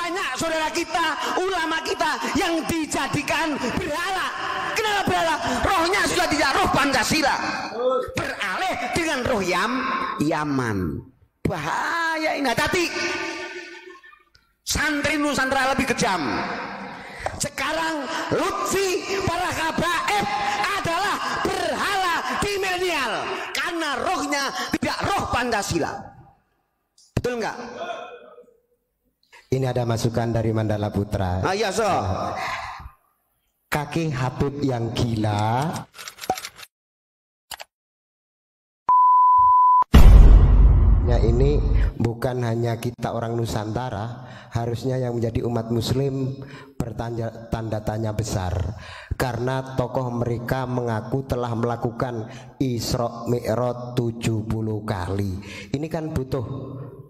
banyak saudara kita, ulama kita yang dijadikan berhala. Kenapa berhala? Rohnya sudah tidak roh Pancasila, beralih dengan roh Yaman. Bahaya ini. Hati-hati. Santri Nusantara lebih kejam. Sekarang Lutfi para habaib adalah berhala di milenial karena rohnya tidak roh Pancasila. Betul enggak? Ini ada masukan dari Mandala Putra. Iya, so. Kaki Habib yang gila ya, ini bukan hanya kita orang Nusantara, harusnya yang menjadi umat muslim bertanda tanya besar, karena tokoh mereka mengaku telah melakukan Isra Mi'raj 70 kali. Ini kan butuh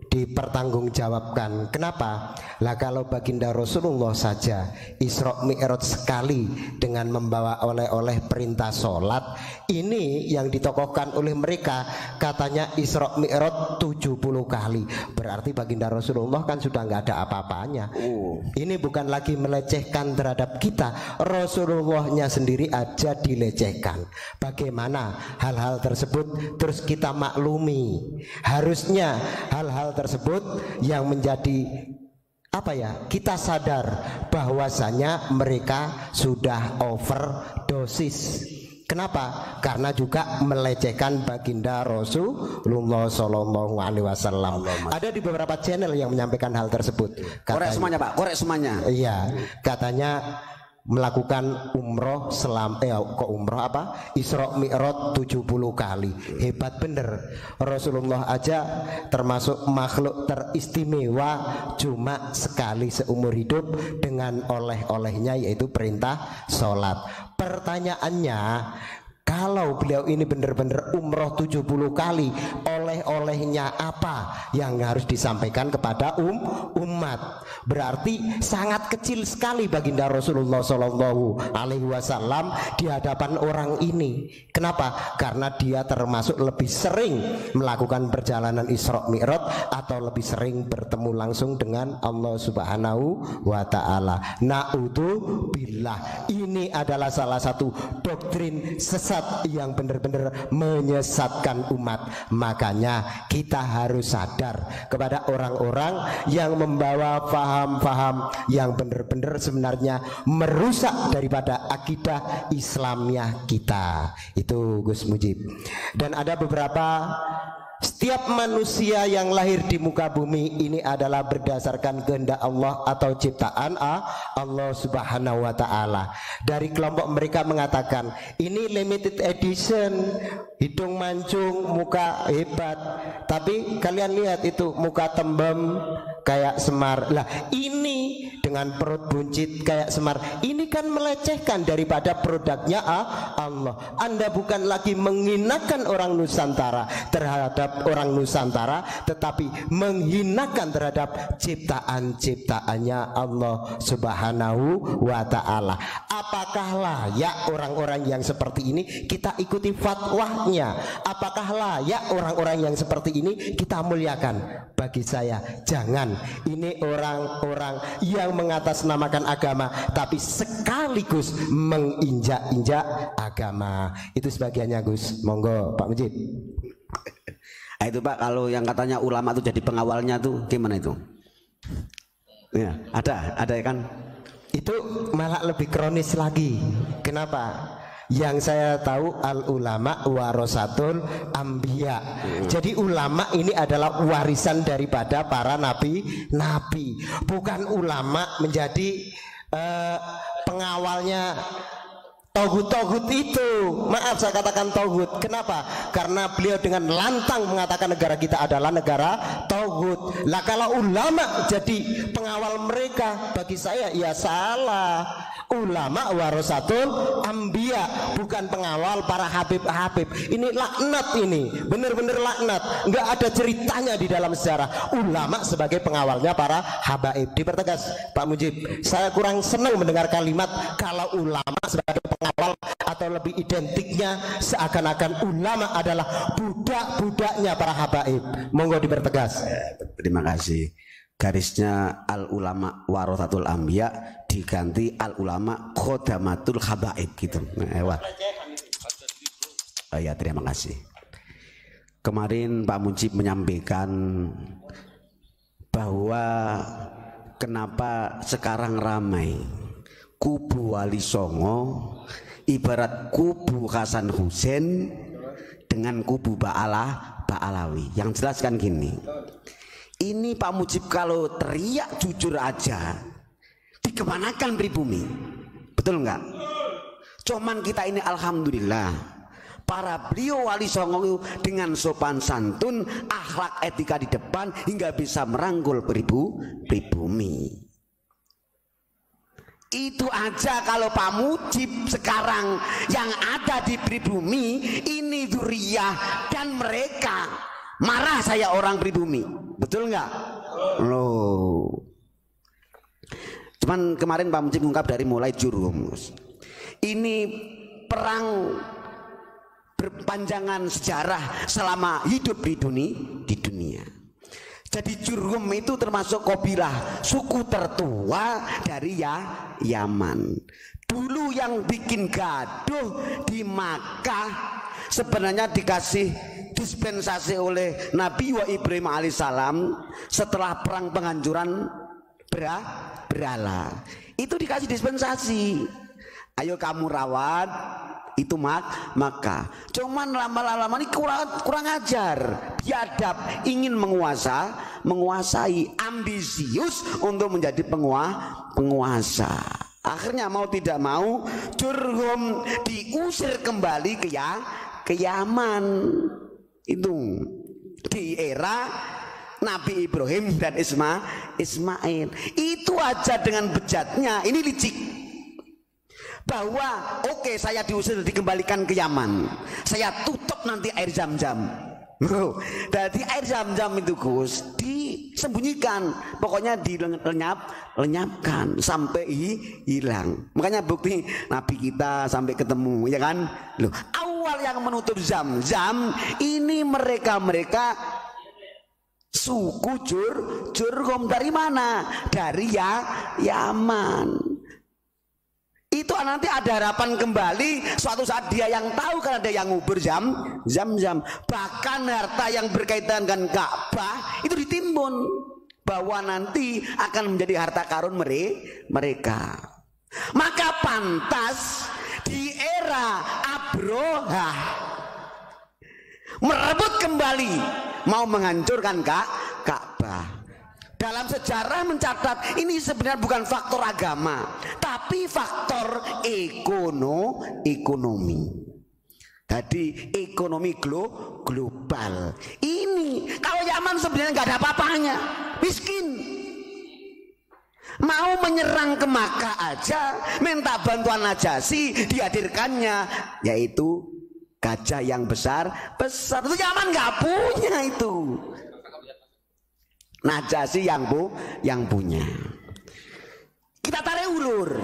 dipertanggungjawabkan. Kenapa? Lah kalau baginda Rasulullah saja Isra Mi'raj sekali dengan membawa oleh-oleh perintah sholat, ini yang ditokohkan oleh mereka katanya Isra Mi'raj 70 kali. Berarti baginda Rasulullah kan sudah nggak ada apa-apanya. Ini bukan lagi melecehkan terhadap kita, Rasulullahnya sendiri aja dilecehkan. Bagaimana hal-hal tersebut terus kita maklumi? Harusnya hal-hal tersebut yang menjadi apa ya, kita sadar bahwasanya mereka sudah overdosis. Kenapa? Karena juga melecehkan baginda Rasulullah Shallallahu Alaihi Wasallam. Ada di beberapa channel yang menyampaikan hal tersebut. Korek semuanya Pak, korek semuanya. Iya, katanya melakukan umroh kok umroh apa? Isra Mi'raj 70 kali. Hebat bener. Rasulullah aja termasuk makhluk teristimewa cuma sekali seumur hidup dengan oleh-olehnya yaitu perintah sholat. Pertanyaannya, kalau beliau ini benar-benar umroh 70 kali, oleh-olehnya apa yang harus disampaikan kepada umat? Berarti sangat kecil sekali baginda Rasulullah Shallallahu Alaihi Wasallam di hadapan orang ini. Kenapa? Karena dia termasuk lebih sering melakukan perjalanan Isra Mi'raj atau lebih sering bertemu langsung dengan Allah Subhanahu wa Ta'ala. Na'udzubillah. Ini adalah salah satu doktrin sesat yang benar-benar menyesatkan umat. Makanya kita harus sadar kepada orang-orang yang membawa paham-paham yang benar-benar sebenarnya merusak daripada akidah Islamiyah kita. Itu Gus Mujib. Dan ada beberapa, setiap manusia yang lahir di muka bumi ini adalah berdasarkan kehendak Allah atau ciptaan Allah Subhanahu wa Ta'ala. Dari kelompok mereka mengatakan ini limited edition, hidung mancung, muka hebat. Tapi kalian lihat itu muka tembem kayak Semar. Lah ini dengan perut buncit kayak Semar, ini kan melecehkan daripada produknya Allah. Anda bukan lagi menghinakan orang Nusantara terhadap orang Nusantara, tetapi menghinakan terhadap ciptaan-ciptaannya Allah Subhanahu wa Ta'ala. Apakah layak orang-orang yang seperti ini kita ikuti fatwanya? Apakah layak orang-orang yang seperti ini kita muliakan? Bagi saya jangan. Ini orang-orang yang mengatasnamakan agama tapi sekaligus menginjak-injak agama. Itu sebagiannya Gus. Monggo Pak Mujib. Itu Pak, kalau yang katanya ulama itu jadi pengawalnya tuh gimana itu? Ya, ada ya kan? Itu malah lebih kronis lagi. Kenapa? Yang saya tahu al ulama warasatul anbiya. Jadi ulama ini adalah warisan daripada para nabi. Bukan ulama menjadi pengawalnya Togut itu. Maaf saya katakan togut. Kenapa? Karena beliau dengan lantang mengatakan negara kita adalah negara togut. Lah kalau ulama jadi pengawal mereka, bagi saya ya salah. Ulama warasatul anbiya, bukan pengawal para habib-habib. Ini laknat, ini benar-benar laknat. Nggak ada ceritanya di dalam sejarah ulama sebagai pengawalnya para habaib. Dipertegas Pak Mujib, saya kurang senang mendengar kalimat kalau ulama sebagai pengawal, atau lebih identiknya seakan-akan ulama adalah budak-budaknya para habaib. Monggo dipertegas. Terima kasih. garisnya al ulama warathatul anbiya diganti al ulama khodamatul habaib gitu. Lewat. Oh ya, terima kasih. Kemarin Pak Mujib menyampaikan bahwa kenapa sekarang ramai kubu Wali Songo ibarat kubu Hasan Hussein dengan kubu Ba'alawi. Yang jelas kan gini, ini Pak Mujib kalau teriak jujur aja dikemanakan pribumi, betul nggak? Cuman kita ini alhamdulillah para beliau Wali Songo dengan sopan santun, akhlak etika di depan hingga bisa merangkul pribumi. Itu aja kalau Pak Mujib sekarang yang ada di pribumi ini dzurriyah dan mereka marah saya orang pribumi, betul nggak? Loh. Cuman kemarin Pak Mujib mengungkap dari mulai Jurhum. Ini perang berpanjangan sejarah selama hidup di dunia. Jadi Jurhum itu termasuk kabilah suku tertua dari Yaman. Dulu yang bikin gaduh di Makkah sebenarnya dikasih dispensasi oleh Nabi Ibrahim alaihissalam setelah perang penghancuran berhala. Itu dikasih dispensasi. Ayo kamu rawat itu maka cuman lama-lama ini kurang ajar, biadab, ingin menguasai, ambisius untuk menjadi penguasa. Akhirnya mau tidak mau Jurhum diusir kembali ke Yaman. Itu di era Nabi Ibrahim dan Ismail. Itu aja dengan bejatnya. Ini licik bahwa oke, saya diusir dikembalikan ke Yaman, saya tutup nanti air Zam-Zam. Jadi air Zam-Zam itu Gus disembunyikan, pokoknya dilenyapkan sampai hilang. Makanya bukti Nabi kita sampai ketemu, ya kan? Loh, awal yang menutup Zam-Zam ini mereka suku Jurhum. Dari mana? Dari Yaman. Itu nanti ada harapan kembali suatu saat dia yang tahu, karena ada yang ngubur Zam-Zam. Bahkan harta yang berkaitan dengan Ka'bah itu ditimbun bahwa nanti akan menjadi harta karun mereka. Maka pantas di era Abroha merebut kembali mau menghancurkan Ka'bah. Dalam sejarah mencatat ini sebenarnya bukan faktor agama, tapi faktor ekonomi. Jadi ekonomi global. Ini kalau Yaman sebenarnya nggak ada apa-apanya, miskin. Mau menyerang ke Makkah aja, minta bantuan Najasyi, dihadirkannya yaitu gajah yang besar. Itu Yaman nggak punya itu. Najasyi yang punya. Kita tarik ulur,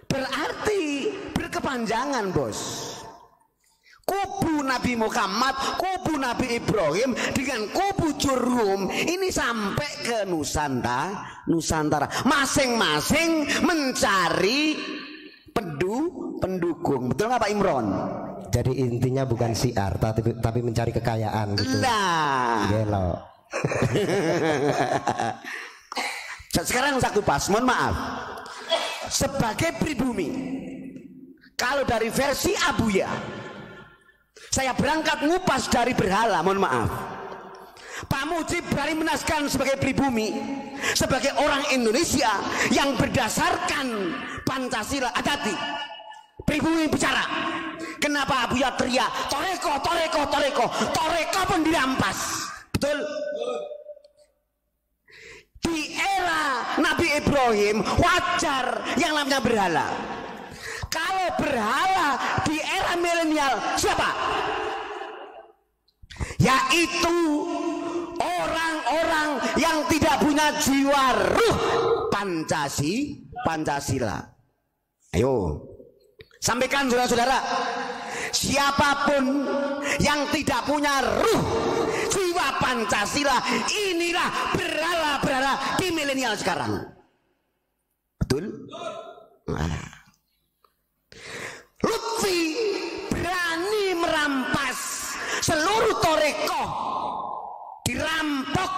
berarti berkepanjangan bos. Kubu Nabi Muhammad, kubu Nabi Ibrahim dengan kubu Jurhum ini sampai ke Nusantara. Masing-masing mencari pendukung. Betul nggak Pak Imron? Jadi intinya bukan syiar, tapi mencari kekayaan gitu. Nah, gelo. Sekarang satu pas, mohon maaf, sebagai pribumi, kalau dari versi Abuya, saya berangkat ngupas dari berhala, mohon maaf. Pak Mujib berani menaskan sebagai pribumi, sebagai orang Indonesia yang berdasarkan Pancasila. Hati-hati, pribumi bicara. Kenapa Abuya teriak toreko pun dirampas. Betul. Di era Nabi Ibrahim wajar yang namanya berhala. Kalau berhala di era milenial siapa? Yaitu orang-orang yang tidak punya jiwa ruh Pancasila. Ayo sampaikan saudara-saudara, siapapun yang tidak punya ruh jiwa inilah Pancasila, inilah berhala-berhala di milenial sekarang. Betul? Nah. Lutfi berani merampas seluruh torekoh, dirampok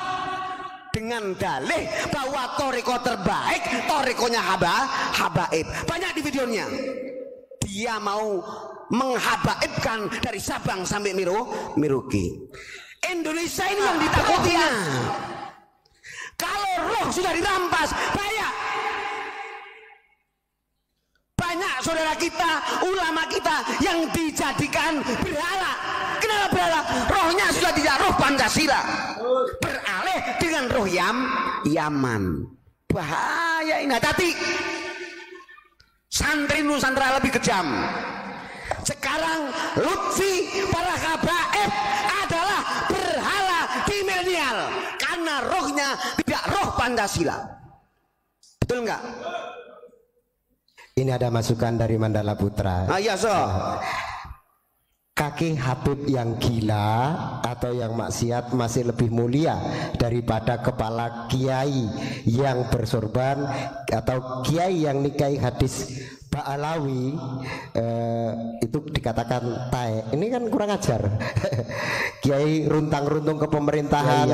dengan dalih bahwa toreko terbaik torekonya habaib. Banyak di videonya. Dia mau menghabaibkan dari Sabang sampai Merauke. Indonesia ini yang ditakutinya. Kalau roh sudah dirampas, bahaya. Banyak saudara kita, ulama kita yang dijadikan berhala. Kenapa berhala? Rohnya sudah tidak roh Pancasila, beralih dengan roh Yaman. Bahaya ini. Hati-hati. Santri Nusantara lebih kejam. Sekarang Lutfi para habaib adalah berhala di milenial karena rohnya tidak roh Pancasila. Betul enggak? Ini ada masukan dari Mandala Putra. Iya, so. Kaki Habib yang gila atau yang maksiat masih lebih mulia daripada kepala kiai yang bersorban atau kiai yang nikahi hadis Ba'alawi. Itu dikatakan tae. Ini kan kurang ajar. Kiai runtang-runtung ke pemerintahan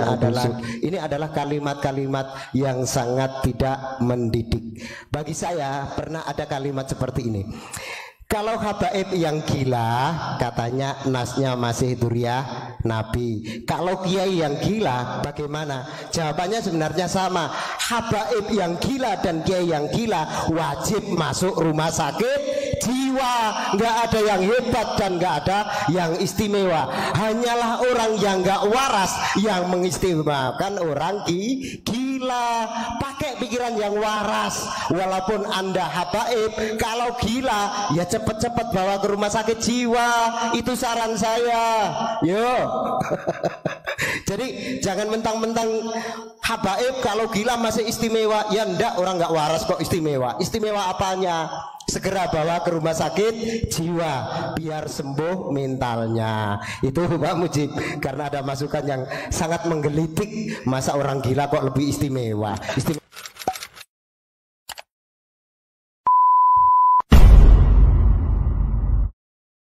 ini adalah kalimat-kalimat yang sangat tidak mendidik. Bagi saya pernah ada kalimat seperti ini. Kalau habaib yang gila, katanya nasnya masih duriah Nabi. Kalau kiai yang gila, bagaimana? Jawabannya sebenarnya sama. Habaib yang gila dan kiai yang gila wajib masuk rumah sakit jiwa. Nggak ada yang hebat dan nggak ada yang istimewa. Hanyalah orang yang nggak waras yang mengistimewakan orang gila. Pakai pikiran yang waras. Walaupun Anda habaib, kalau gila ya cepet-cepet bawa ke rumah sakit jiwa. Itu saran saya. Yo. Jadi jangan mentang-mentang habaib kalau gila masih istimewa. Ya ndak, orang nggak waras kok istimewa. Istimewa apanya? Segera bawa ke rumah sakit jiwa biar sembuh mentalnya. Itu Pak Mujib, karena ada masukan yang sangat menggelitik. Masa orang gila kok lebih istimewa?